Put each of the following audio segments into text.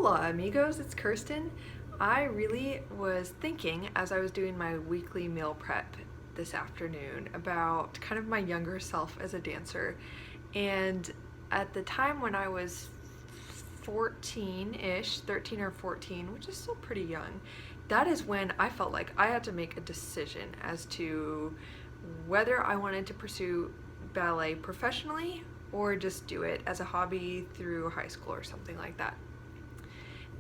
Hola amigos, it's Kirsten. I really was thinking as I was doing my weekly meal prep this afternoon about kind of my younger self as a dancer. And at the time when I was 14-ish, 13 or 14, which is still pretty young, that is when I felt like I had to make a decision as to whether I wanted to pursue ballet professionally or just do it as a hobby through high school or something like that.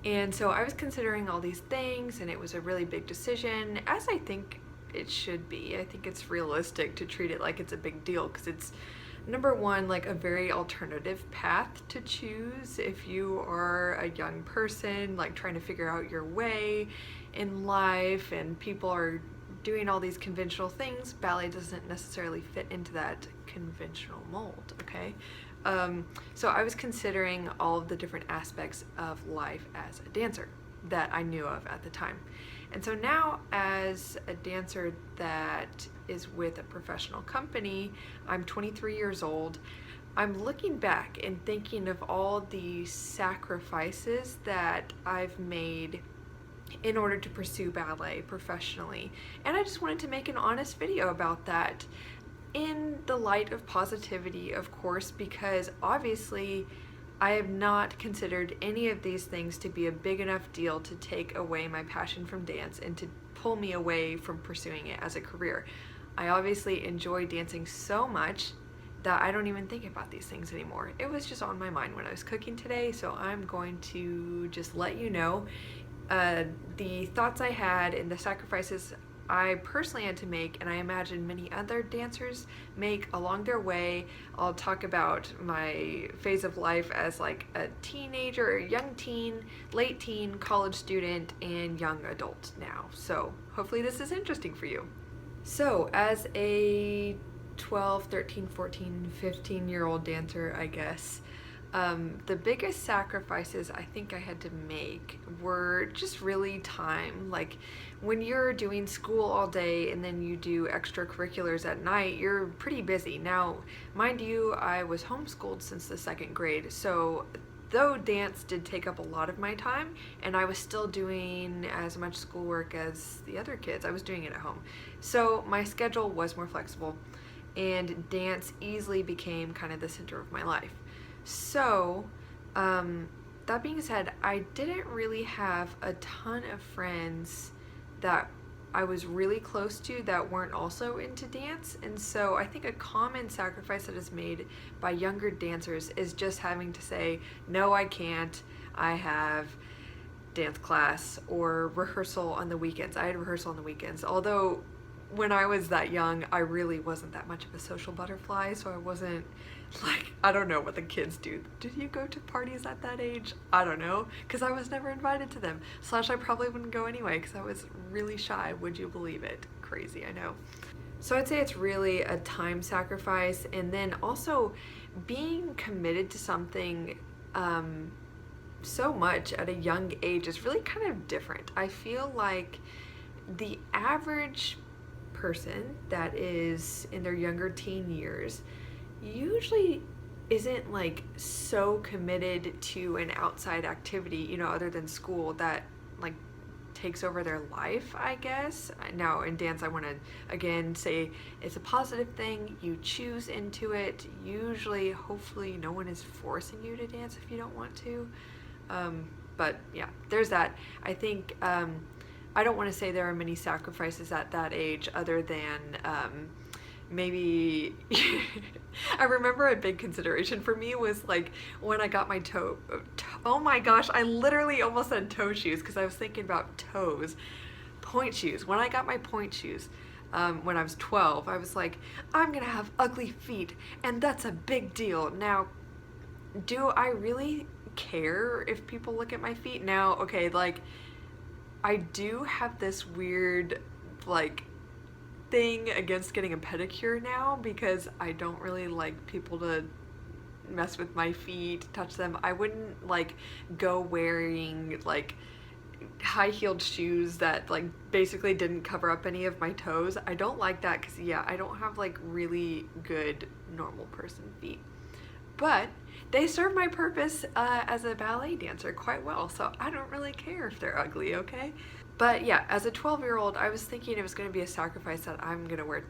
And so I was considering all these things, and it was a really big decision, as I think it should be. I think it's realistic to treat it like it's a big deal because it's, number one, like a very alternative path to choose if you are a young person, like trying to figure out your way in life, and people are doing all these conventional things. Ballet doesn't necessarily fit into that conventional mold, okay? So I was considering all of the different aspects of life as a dancer that I knew of at the time. And so now, as a dancer that is with a professional company, I'm 23 years old. I'm looking back and thinking of all the sacrifices that I've made in order to pursue ballet professionally. And I just wanted to make an honest video about that in the light of positivity, of course, because obviously I have not considered any of these things to be a big enough deal to take away my passion from dance and to pull me away from pursuing it as a career. I obviously enjoy dancing so much that I don't even think about these things anymore. It was just on my mind when I was cooking today, so I'm going to just let you know the thoughts I had and the sacrifices I personally had to make, and I imagine many other dancers make along their way. I'll talk about my phase of life as like a teenager, young teen, late teen, college student, and young adult now. So hopefully this is interesting for you. So as a 12, 13, 14, 15-year-old dancer, I guess, the biggest sacrifices I think I had to make were just really time. Like when you're doing school all day and then you do extracurriculars at night, you're pretty busy. Now, mind you, I was homeschooled since the second grade, so though dance did take up a lot of my time, and I was still doing as much schoolwork as the other kids, I was doing it at home. So my schedule was more flexible, and dance easily became kind of the center of my life. So, that being said, I didn't really have a ton of friends that I was really close to that weren't also into dance. And so I think a common sacrifice that is made by younger dancers is just having to say, no, I can't. I have dance class or rehearsal on the weekends. I had rehearsal on the weekends, although when I was that young, I really wasn't that much of a social butterfly, so I wasn't like, I don't know what the kids do. Did you go to parties at that age? I don't know, because I was never invited to them. / I probably wouldn't go anyway, because I was really shy. Would you believe it? Crazy, I know. So I'd say it's really a time sacrifice, and then also being committed to something so much at a young age is really kind of different. I feel like the average person that is in their younger teen years usually isn't like so committed to an outside activity, you know, other than school, that like takes over their life, I guess. Now in dance, I want to again say it's a positive thing. You choose into it. Usually, hopefully no one is forcing you to dance if you don't want to, but yeah, there's that. I think I don't want to say there are many sacrifices at that age other than maybe I remember a big consideration for me was like when I got my oh my gosh, I literally almost said toe shoes because I was thinking about toes. Point shoes. When I got my point shoes when I was 12, I was like, I'm gonna have ugly feet, and that's a big deal. Now, do I really care if people look at my feet? Now, okay, like, I do have this weird, like, thing against getting a pedicure now because I don't really like people to mess with my feet, touch them. I wouldn't, like, go wearing, like, high-heeled shoes that, like, basically didn't cover up any of my toes. I don't like that because, yeah, I don't have, like, really good normal person feet. but they serve my purpose as a ballet dancer quite well, so I don't really care if they're ugly, okay? But yeah, as a 12-year-old, I was thinking it was going to be a sacrifice that I'm going to wear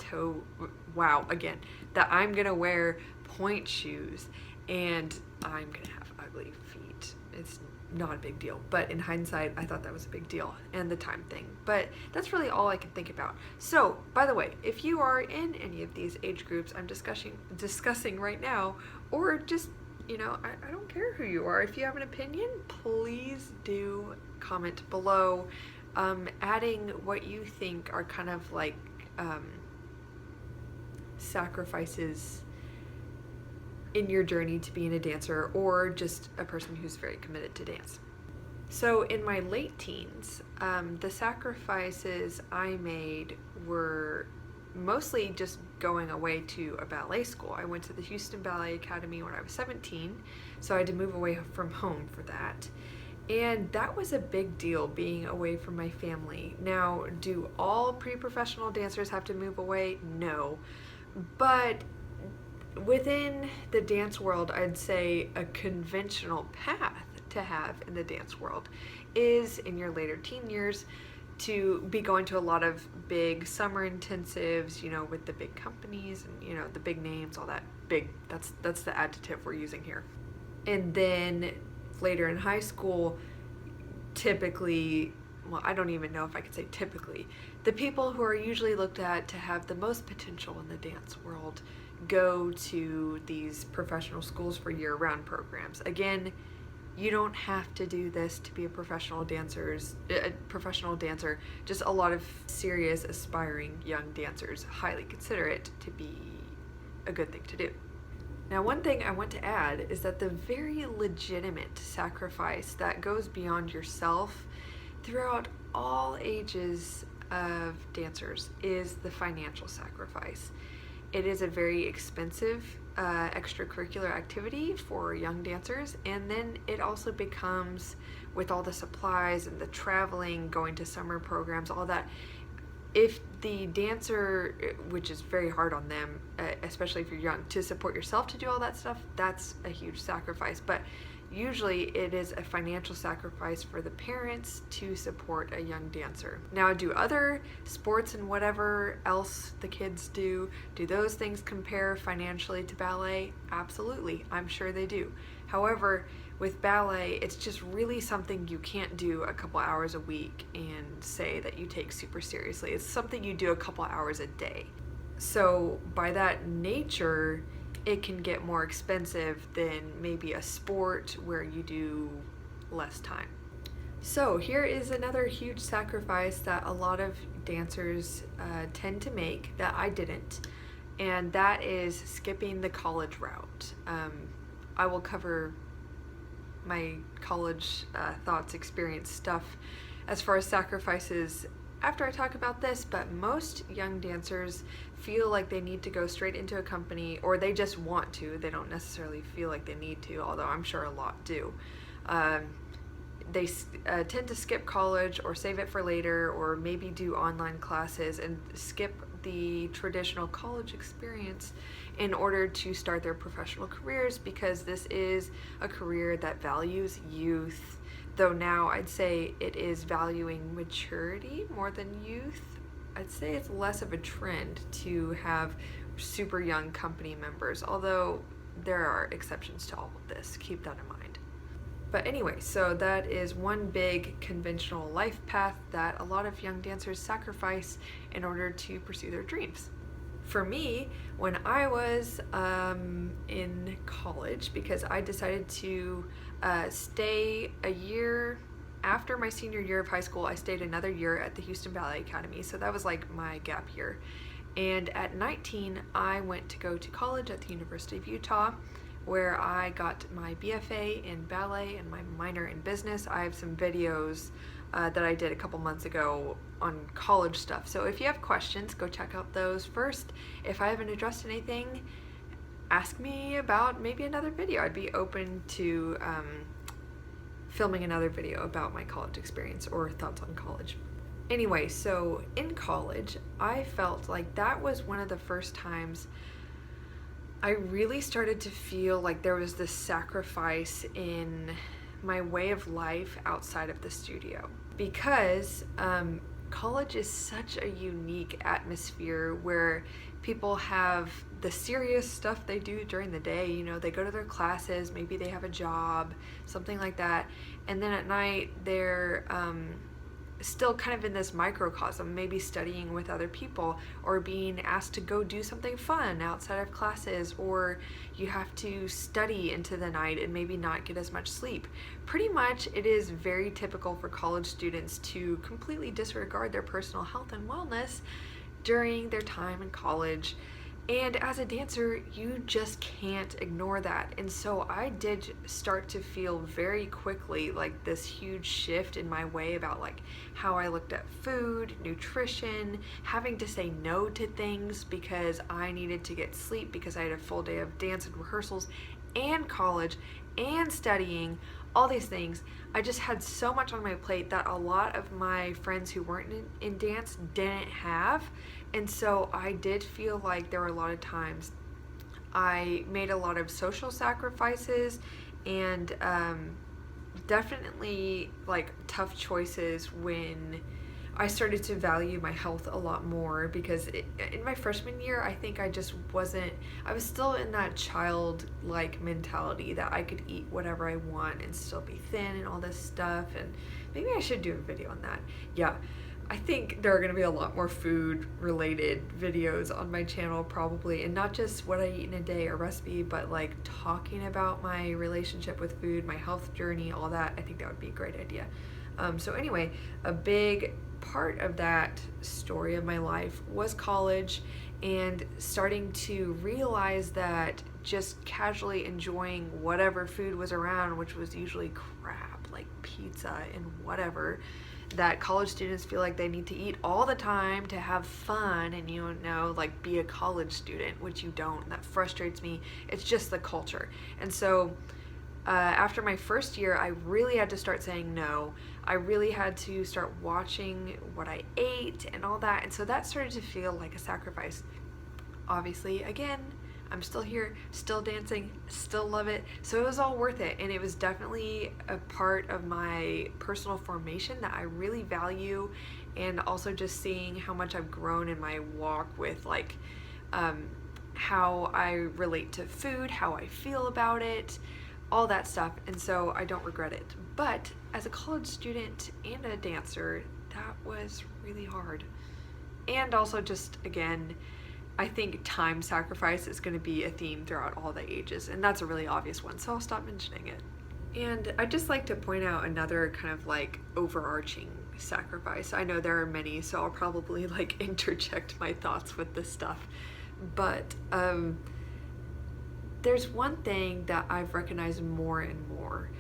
that I'm going to wear point shoes and I'm going to have ugly feet. It's not a big deal, but in hindsight, I thought that was a big deal, and the time thing. But that's really all I can think about. So, by the way, if you are in any of these age groups I'm discussing right now, or just, I don't care who you are. If you have an opinion, please do comment below, adding what you think are kind of like sacrifices in your journey to being a dancer, or just a person who's very committed to dance. So in my late teens, the sacrifices I made were mostly just going away to a ballet school. I went to the Houston Ballet Academy when I was 17, so I had to move away from home for that. And that was a big deal, being away from my family. Now, do all pre-professional dancers have to move away? No. But within the dance world, I'd say a conventional path to have in the dance world is in your later teen years to be going to a lot of big summer intensives, with the big companies and, the big names, all that big, that's the adjective we're using here. And then later in high school, typically, well, I don't even know if I could say typically, the people who are usually looked at to have the most potential in the dance world go to these professional schools for year-round programs. Again, you don't have to do this to be a professional dancer. Just a lot of serious, aspiring young dancers highly consider it to be a good thing to do. Now, one thing I want to add is that the very legitimate sacrifice that goes beyond yourself throughout all ages of dancers is the financial sacrifice. It is a very expensive extracurricular activity for young dancers, and then it also becomes, with all the supplies and the traveling, going to summer programs, all that, if the dancer, which is very hard on them, especially if you're young, to support yourself to do all that stuff, that's a huge sacrifice. But usually it is a financial sacrifice for the parents to support a young dancer. Now, do other sports and whatever else the kids do those things compare financially to ballet? Absolutely, I'm sure they do. However, with ballet, it's just really something you can't do a couple hours a week and say that you take super seriously. It's something you do a couple hours a day. So by that nature, it can get more expensive than maybe a sport where you do less time. So here is another huge sacrifice that a lot of dancers tend to make that I didn't, and that is skipping the college route. I will cover my college thoughts, experience, stuff as far as sacrifices after I talk about this, but most young dancers feel like they need to go straight into a company, or they just want to. They don't necessarily feel like they need to, although I'm sure a lot do. They tend to skip college or save it for later, or maybe do online classes and skip the traditional college experience in order to start their professional careers, because this is a career that values youth. Though now I'd say it is valuing maturity more than youth. I'd say it's less of a trend to have super young company members, although there are exceptions to all of this. Keep that in mind. But anyway, so that is one big conventional life path that a lot of young dancers sacrifice in order to pursue their dreams. For me, when I was in college, because I decided to stay a year after my senior year of high school, I stayed another year at the Houston Ballet Academy, so that was like my gap year. And at 19, I went to go to college at the University of Utah, where I got my BFA in ballet and my minor in business. I have some videos that I did a couple months ago on college stuff. So if you have questions, go check out those first. If I haven't addressed anything, ask me about maybe another video. I'd be open to filming another video about my college experience or thoughts on college. Anyway, so in college, I felt like that was one of the first times I really started to feel like there was this sacrifice in my way of life outside of the studio because college is such a unique atmosphere where people have the serious stuff they do during the day. You know, they go to their classes, maybe they have a job, something like that, and then at night they're still kind of in this microcosm, maybe studying with other people or being asked to go do something fun outside of classes, or you have to study into the night and maybe not get as much sleep. Pretty much it is very typical for college students to completely disregard their personal health and wellness during their time in college. And as a dancer, you just can't ignore that. And so I did start to feel very quickly like this huge shift in my way about like how I looked at food, nutrition, having to say no to things because I needed to get sleep because I had a full day of dance and rehearsals and college and studying, all these things. I just had so much on my plate that a lot of my friends who weren't in dance didn't have. And so I did feel like there were a lot of times I made a lot of social sacrifices and definitely like tough choices when I started to value my health a lot more because in my freshman year, I think I was still in that childlike mentality that I could eat whatever I want and still be thin and all this stuff. And maybe I should do a video on that. Yeah, I think there are going to be a lot more food related videos on my channel probably, and not just what I eat in a day or recipe, but like talking about my relationship with food, my health journey, all that. I think that would be a great idea. So anyway, a big part of that story of my life was college and starting to realize that just casually enjoying whatever food was around, which was usually crap like pizza and whatever, that college students feel like they need to eat all the time to have fun and, you know, like be a college student, which you don't. And that frustrates me. It's just the culture. And so after my first year, I really had to start saying no. I really had to start watching what I ate and all that. And so that started to feel like a sacrifice. Obviously, again, I'm still here, still dancing, still love it. So it was all worth it. And it was definitely a part of my personal formation that I really value. And also just seeing how much I've grown in my walk with like how I relate to food, how I feel about it, all that stuff. And so I don't regret it. But as a college student and a dancer, that was really hard. And also just, again, I think time sacrifice is going to be a theme throughout all the ages, and that's a really obvious one, so I'll stop mentioning it. And I'd just like to point out another kind of like overarching sacrifice. I know there are many, so I'll probably like interject my thoughts with this stuff. But there's one thing that I've recognized more and more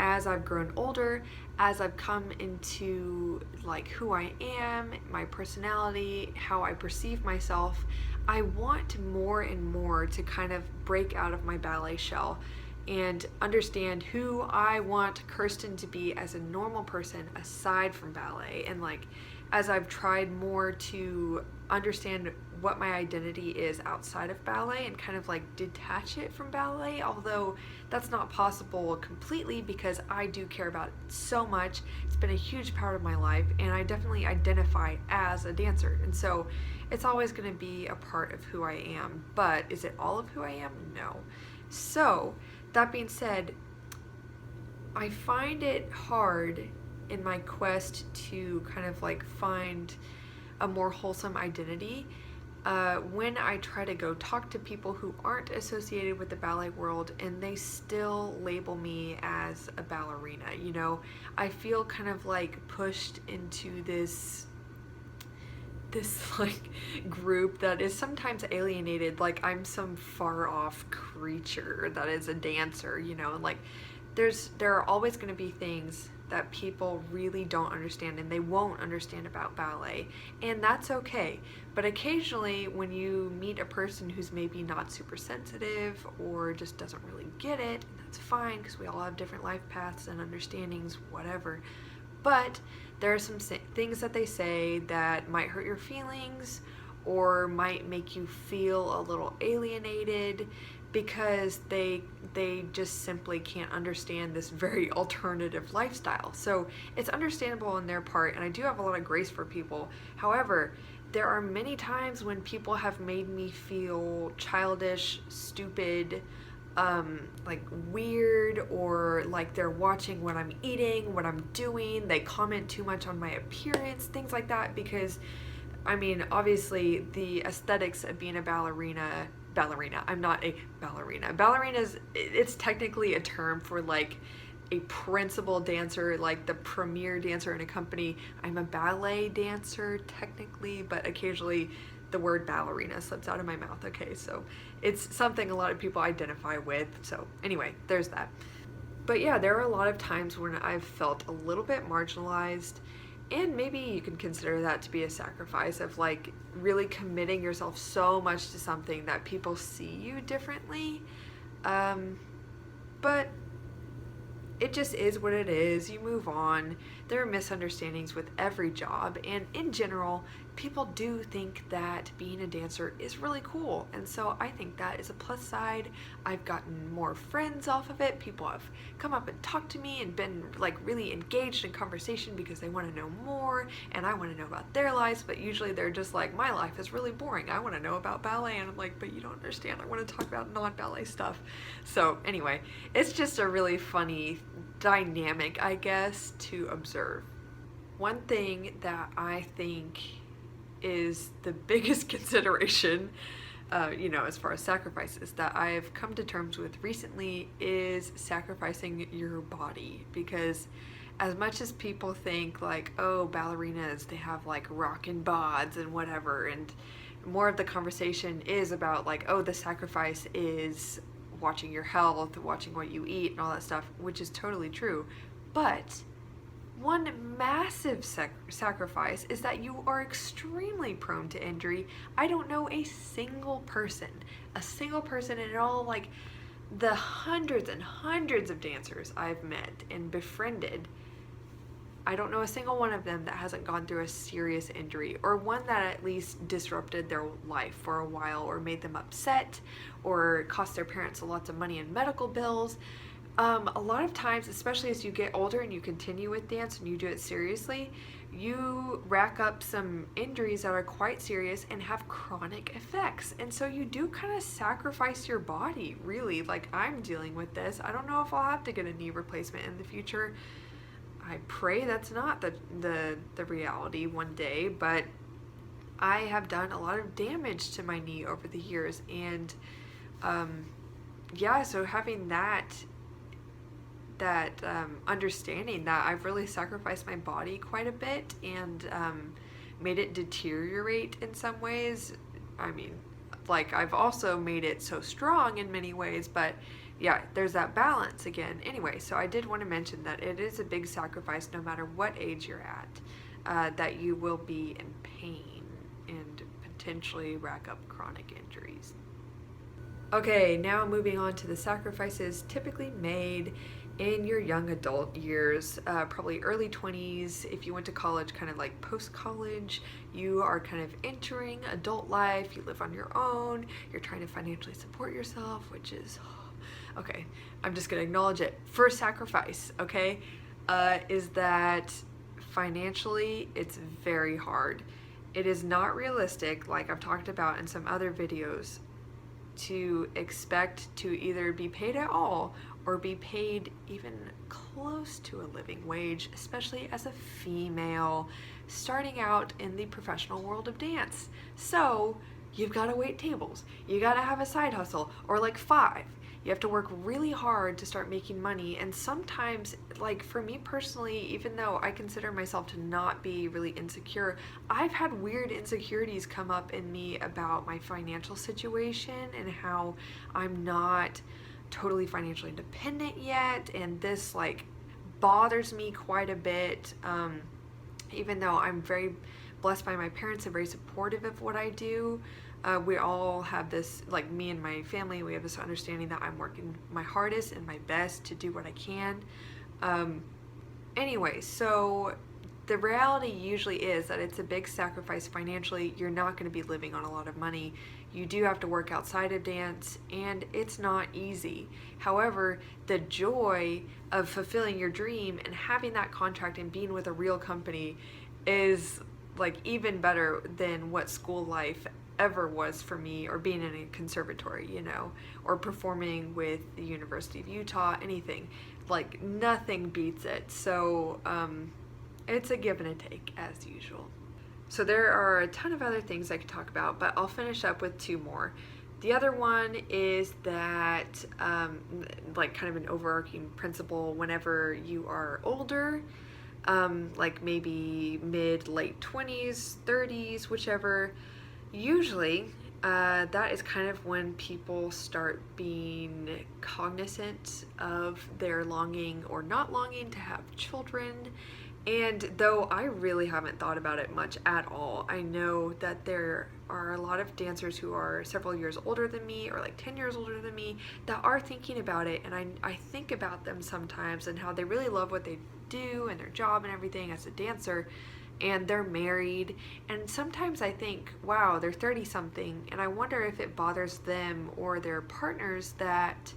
as I've grown older, as I've come into like who I am, my personality, how I perceive myself. I want more and more to kind of break out of my ballet shell and understand who I want Kirsten to be as a normal person aside from ballet. And like as I've tried more to understand what my identity is outside of ballet and kind of like detach it from ballet, although that's not possible completely because I do care about it so much. It's been a huge part of my life and I definitely identify as a dancer, and so it's always going to be a part of who I am. But is it all of who I am? No. So that being said, I find it hard in my quest to kind of like find a more wholesome identity when I try to go talk to people who aren't associated with the ballet world and they still label me as a ballerina. You know, I feel kind of like pushed into this like group that is sometimes alienated, like I'm some far off creature that is a dancer, you know, and like there are always going to be things that people really don't understand and they won't understand about ballet, and that's okay. But occasionally when you meet a person who's maybe not super sensitive or just doesn't really get it, that's fine because we all have different life paths and understandings, whatever. But there are some things that they say that might hurt your feelings, or might make you feel a little alienated because they just simply can't understand this very alternative lifestyle. So it's understandable on their part, and I do have a lot of grace for people. However, there are many times when people have made me feel childish, stupid, like weird, or like they're watching what I'm eating, what I'm doing. They comment too much on my appearance, things like that, because I mean, obviously the aesthetics of being a ballerina, I'm not a ballerina. It's technically a term for like a principal dancer, like the premier dancer in a company. I'm a ballet dancer technically, but occasionally the word ballerina slips out of my mouth. Okay, so it's something a lot of people identify with. So anyway, there's that. But yeah, there are a lot of times when I've felt a little bit marginalized, and maybe you can consider that to be a sacrifice of like really committing yourself so much to something that people see you differently. But it just is what it is. You move on. There are misunderstandings with every job, and in general, people do think that being a dancer is really cool, and so I think that is a plus side. I've gotten more friends off of it. People have come up and talked to me and been like really engaged in conversation because they want to know more, and I want to know about their lives, but usually they're just like, my life is really boring. I want to know about ballet, and I'm like, but you don't understand. I want to talk about non-ballet stuff. So anyway, it's just a really funny dynamic, I guess, to observe. One thing that I think is the biggest consideration, as far as sacrifices that I've come to terms with recently, is sacrificing your body. Because as much as people think like, oh, ballerinas, they have like rockin' bods and whatever, and more of the conversation is about like, oh, the sacrifice is watching your health, watching what you eat, and all that stuff, which is totally true. But one massive sacrifice is that you are extremely prone to injury. I don't know a single person in all like the hundreds and hundreds of dancers I've met and befriended. I don't know a single one of them that hasn't gone through a serious injury, or one that at least disrupted their life for a while, or made them upset, or cost their parents lots of money in medical bills. A lot of times, especially as you get older and you continue with dance and you do it seriously, you rack up some injuries that are quite serious and have chronic effects. And so you do kind of sacrifice your body, really. Like, I'm dealing with this. I don't know if I'll have to get a knee replacement in the future. I pray that's not the reality one day, but I have done a lot of damage to my knee over the years, and so having that understanding that I've really sacrificed my body quite a bit and made it deteriorate in some ways. I mean, like, I've also made it so strong in many ways, but yeah, there's that balance again. Anyway, so I did want to mention that it is a big sacrifice no matter what age you're at, that you will be in pain and potentially rack up chronic injuries. Okay, now moving on to the sacrifices typically made in your young adult years, probably early 20s. If you went to college, kind of like post-college, you are kind of entering adult life. You live on your own. You're trying to financially support yourself, which is... okay, I'm just going to acknowledge it. First sacrifice, okay, is that financially it's very hard. It is not realistic, like I've talked about in some other videos, to expect to either be paid at all or be paid even close to a living wage, especially as a female starting out in the professional world of dance. So you've got to wait tables. You got to have a side hustle, or like 5. You have to work really hard to start making money, and sometimes, like for me personally, even though I consider myself to not be really insecure, I've had weird insecurities come up in me about my financial situation and how I'm not totally financially independent yet, and this like bothers me quite a bit, even though I'm very blessed by my parents and very supportive of what I do. We all have this, like me and my family, we have this understanding that I'm working my hardest and my best to do what I can. Anyway, so the reality usually is that it's a big sacrifice financially. You're not going to be living on a lot of money. You do have to work outside of dance, and it's not easy. However, the joy of fulfilling your dream and having that contract and being with a real company is like even better than what school life ever was for me, or being in a conservatory, or performing with the University of Utah, anything. Like, nothing beats it. So it's a give and a take, as usual. So there are a ton of other things I could talk about, but I'll finish up with two more. The other one is that, like, kind of an overarching principle whenever you are older, like maybe late 20s, 30s, whichever, usually that is kind of when people start being cognizant of their longing or not longing to have children. And though I really haven't thought about it much at all, I know that there are a lot of dancers who are several years older than me, or like 10 years older than me, that are thinking about it. And I think about them sometimes and how they really love what they do and their job and everything as a dancer, and they're married. And sometimes I think, wow, they're 30 something, and I wonder if it bothers them or their partners that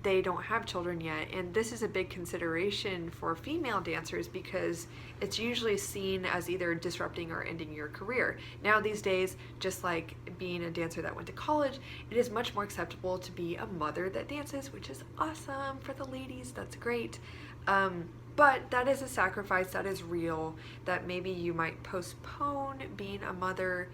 they don't have children yet. And this is a big consideration for female dancers because it's usually seen as either disrupting or ending your career. Now these days, just like being a dancer that went to college, it is much more acceptable to be a mother that dances, which is awesome for the ladies. That's great. But that is a sacrifice that is real, that maybe you might postpone being a mother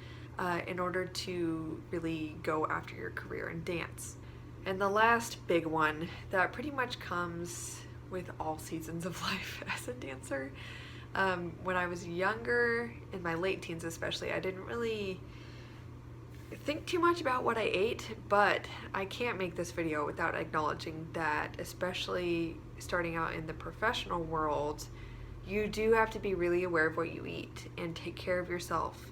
in order to really go after your career in dance. And the last big one that pretty much comes with all seasons of life as a dancer. When I was younger, in my late teens especially, I didn't really think too much about what I ate, but I can't make this video without acknowledging that, especially starting out in the professional world, you do have to be really aware of what you eat and take care of yourself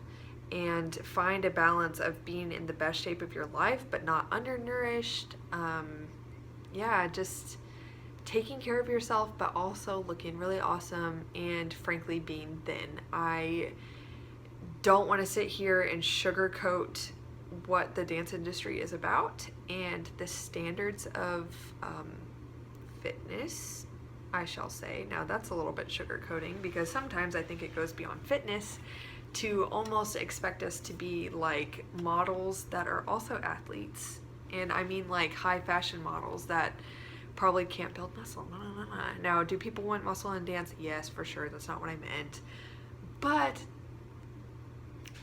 and find a balance of being in the best shape of your life but not undernourished. Just taking care of yourself but also looking really awesome and frankly being thin. I don't want to sit here and sugarcoat what the dance industry is about and the standards of fitness, I shall say. Now that's a little bit sugarcoating because sometimes I think it goes beyond fitness to almost expect us to be like models that are also athletes. And I mean like high fashion models that probably can't build muscle. Now, do people want muscle in dance? Yes, for sure. That's not what I meant. But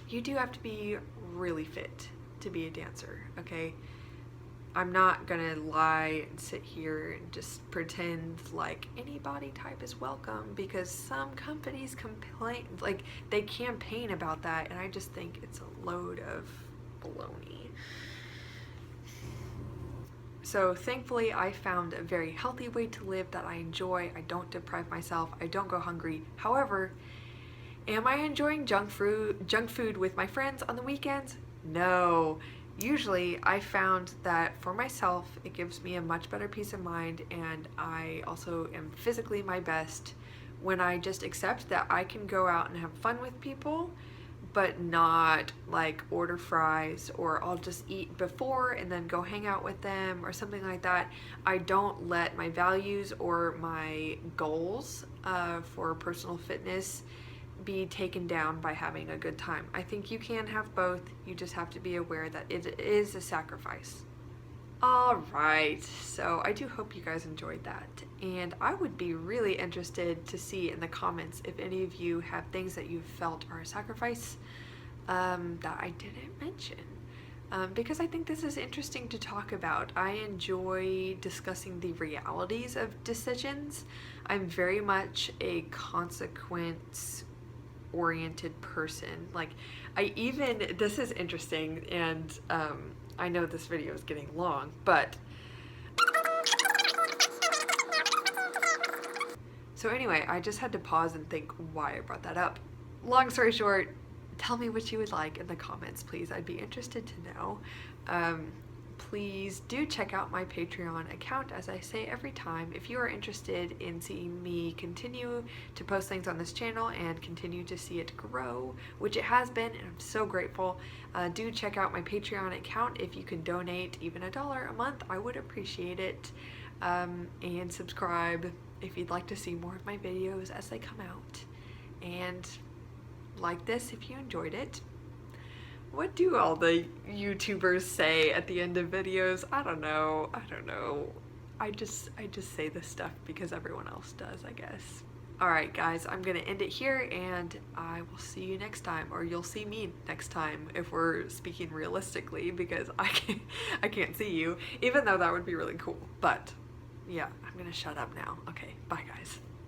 you do have to be really fit to be a dancer, okay? I'm not gonna lie and sit here and just pretend like any body type is welcome, because some companies complain, like they campaign about that, and I just think it's a load of baloney. So thankfully I found a very healthy way to live that I enjoy. I don't deprive myself, I don't go hungry. However, am I enjoying junk food with my friends on the weekends? No. Usually I found that for myself it gives me a much better peace of mind, and I also am physically my best when I just accept that I can go out and have fun with people, but not like order fries, or I'll just eat before and then go hang out with them or something like that. I don't let my values or my goals for personal fitness be taken down by having a good time. I think you can have both. You just have to be aware that it is a sacrifice. Alright, so I do hope you guys enjoyed that, and I would be really interested to see in the comments if any of you have things that you felt are a sacrifice that I didn't mention, because I think this is interesting to talk about. I enjoy discussing the realities of decisions. I'm very much a consequence oriented person. Like, this is interesting, and I know this video is getting long, but so anyway, I just had to pause and think why I brought that up. Long story short, tell me what you would like in the comments, please. I'd be interested to know. please do check out my Patreon account, as I say every time. If you are interested in seeing me continue to post things on this channel and continue to see it grow, which it has been, and I'm so grateful, do check out my Patreon account. If you can donate even $1 a month, I would appreciate it. And subscribe if you'd like to see more of my videos as they come out. And like this if you enjoyed it. What do all the YouTubers say at the end of videos? I don't know. I just say this stuff because everyone else does, I guess. Alright guys, I'm gonna end it here, and I will see you next time, or you'll see me next time if we're speaking realistically, because I can't see you, even though that would be really cool. But yeah, I'm gonna shut up now. Okay, bye guys.